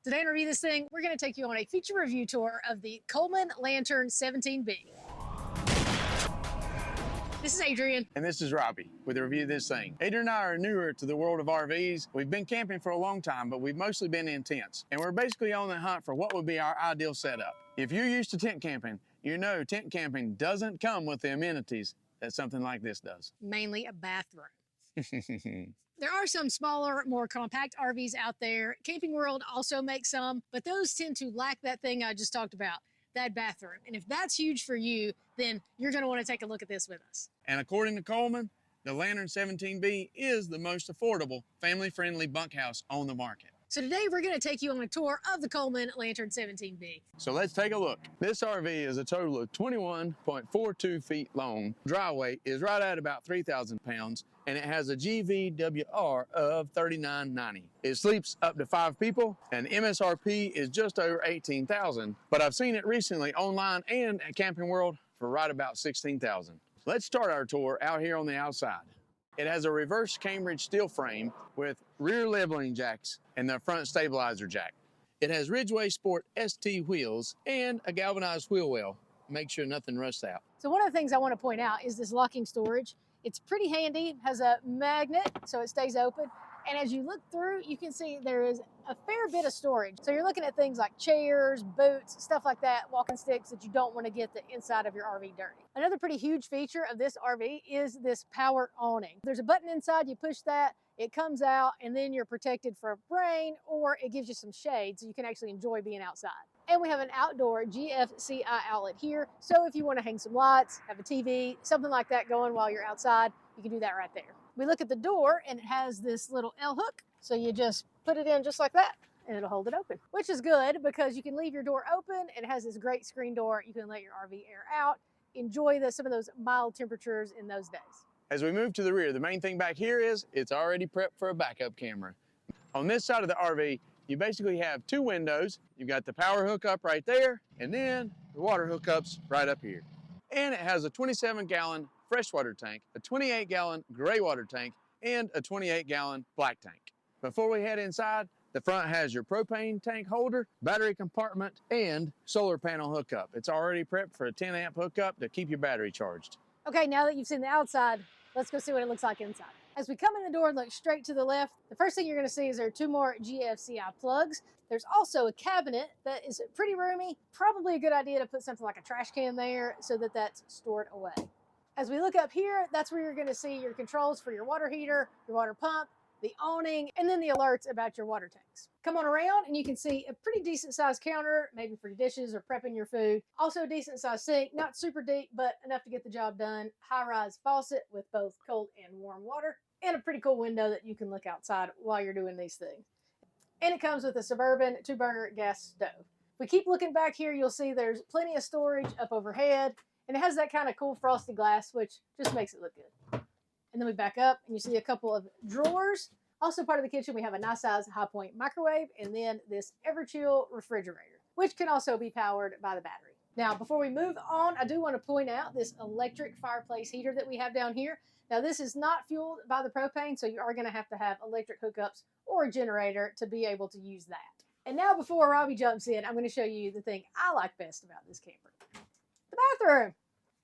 Today in Review This Thing, we're going to take you on a feature review tour of the Coleman Lantern 17B. This is Adrian. And this is Robbie with a review of this thing. Adrian and I are newer to the world of RVs. We've been camping for a long time, but we've mostly been in tents. And we're basically on the hunt for what would be our ideal setup. If you're used to tent camping, you know tent camping doesn't come with the amenities that something like this does. Mainly a bathroom. There are some smaller, more compact RVs out there. Camping World also makes some, but those tend to lack that thing I just talked about, that bathroom. And if that's huge for you, then you're going to want to take a look at this with us. And according to Coleman, the Lantern 17B is the most affordable, family-friendly bunkhouse on the market. So today we're going to take you on a tour of the Coleman Lantern 17B. So let's take a look. This RV is a total of 21.42 feet long. Dry weight is right at about 3,000 pounds, and it has a GVWR of 3990. It sleeps up to 5 people, and MSRP is just over 18,000, but I've seen it recently online and at Camping World for right about 16,000. Let's start our tour out here on the outside. It has a reverse Cambridge steel frame with rear leveling jacks and the front stabilizer jack. It has Ridgeway Sport ST wheels and a galvanized wheel well. Make sure nothing rusts out. So one of the things I want to point out is this locking storage. It's pretty handy, has a magnet so it stays open. And as you look through, you can see there is a fair bit of storage. So you're looking at things like chairs, boots, stuff like that, walking sticks that you don't want to get the inside of your RV dirty. Another pretty huge feature of this RV is this power awning. There's a button inside, you push that, it comes out, and then you're protected from rain, or it gives you some shade so you can actually enjoy being outside. And we have an outdoor GFCI outlet here. So if you want to hang some lights, have a TV, something like that going while you're outside, you can do that right there. We look at the door and it has this little L hook. So you just put it in just like that and it'll hold it open, which is good because you can leave your door open. It has this great screen door. You can let your RV air out, enjoy some of those mild temperatures in those days. As we move to the rear, the main thing back here is it's already prepped for a backup camera. On this side of the RV, you basically have 2 windows. You've got the power hookup right there, and then the water hookups right up here. And it has a 27-gallon freshwater tank, a 28-gallon gray water tank, and a 28-gallon black tank. Before we head inside, the front has your propane tank holder, battery compartment, and solar panel hookup. It's already prepped for a 10-amp hookup to keep your battery charged. Okay, now that you've seen the outside, let's go see what it looks like inside. As we come in the door and look straight to the left, the first thing you're going to see is there are 2 more GFCI plugs. There's also a cabinet that is pretty roomy. Probably a good idea to put something like a trash can there so that that's stored away. As we look up here, that's where you're going to see your controls for your water heater, your water pump, the awning, and then the alerts about your water tanks. Come on around and you can see a pretty decent sized counter, maybe for your dishes or prepping your food. Also a decent sized sink, not super deep, but enough to get the job done. High-rise faucet with both cold and warm water, and a pretty cool window that you can look outside while you're doing these things. And it comes with a Suburban 2-burner gas stove. If we keep looking back here, you'll see there's plenty of storage up overhead, and it has that kind of cool frosted glass, which just makes it look good. And then we back up and you see a couple of drawers. Also part of the kitchen, we have a nice size High Point microwave and then this Everchill refrigerator, which can also be powered by the battery. Now, before we move on, I do want to point out this electric fireplace heater that we have down here. Now, this is not fueled by the propane, so you are going to have electric hookups or a generator to be able to use that. And now, before Robbie jumps in, I'm going to show you the thing I like best about this camper. The bathroom.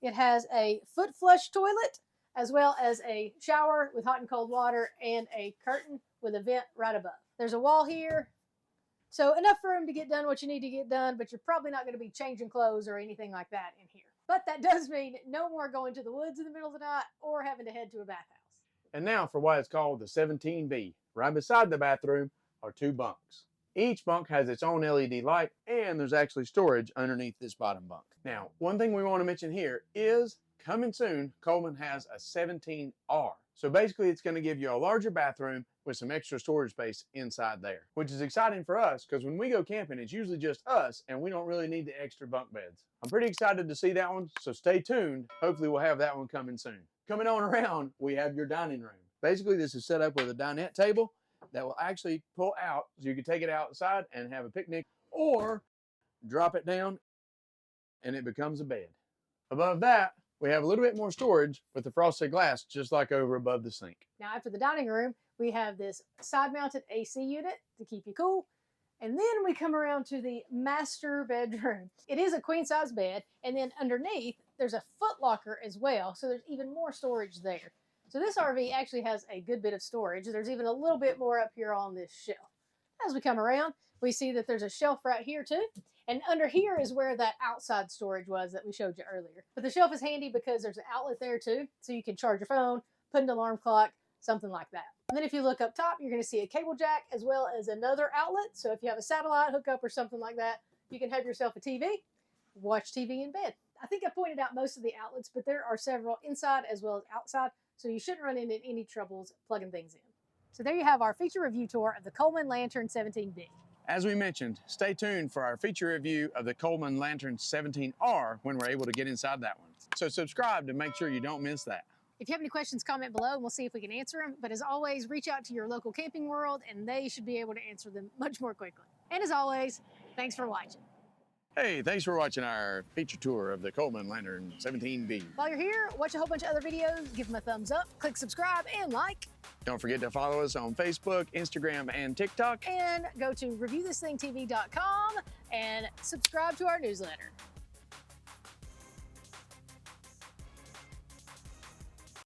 It has a foot flush toilet, as well as a shower with hot and cold water and a curtain with a vent right above. There's a wall here, so enough room to get done what you need to get done, but you're probably not going to be changing clothes or anything like that in here. But that does mean no more going to the woods in the middle of the night or having to head to a bathhouse. And now for why it's called the 17B. Right beside the bathroom are 2 bunks. Each bunk has its own LED light, and there's actually storage underneath this bottom bunk. Now, one thing we want to mention here is coming soon, Coleman has a 17R. So basically, it's going to give you a larger bathroom with some extra storage space inside there, which is exciting for us because when we go camping, it's usually just us and we don't really need the extra bunk beds. I'm pretty excited to see that one, so stay tuned. Hopefully, we'll have that one coming soon. Coming on around, we have your dining room. Basically, this is set up with a dinette table that will actually pull out so you can take it outside and have a picnic, or drop it down and it becomes a bed. Above that, we have a little bit more storage with the frosted glass, just like over above the sink. Now, after the dining room, we have this side-mounted AC unit to keep you cool. And then we come around to the master bedroom. It is a queen size bed, and then underneath there's a foot locker as well, so there's even more storage there. So this RV actually has a good bit of storage. There's even a little bit more up here on this shelf. As we come around, we see that there's a shelf right here too. And under here is where that outside storage was that we showed you earlier. But the shelf is handy because there's an outlet there too, so you can charge your phone, put an alarm clock, something like that. And then if you look up top, you're going to see a cable jack as well as another outlet. So if you have a satellite hookup or something like that, you can have yourself a TV, watch TV in bed. I think I pointed out most of the outlets, but there are several inside as well as outside, so you shouldn't run into any troubles plugging things in. So there you have our feature review tour of the Coleman Lantern 17B. As we mentioned, stay tuned for our feature review of the Coleman Lantern 17R when we're able to get inside that one. So subscribe to make sure you don't miss that. If you have any questions, comment below and we'll see if we can answer them. But as always, reach out to your local Camping World and they should be able to answer them much more quickly. And as always, thanks for watching. Hey, thanks for watching our feature tour of the Coleman Lantern 17B. While you're here, watch a whole bunch of other videos, give them a thumbs up, click subscribe and like. Don't forget to follow us on Facebook, Instagram, and TikTok. And go to reviewthisthingtv.com and subscribe to our newsletter.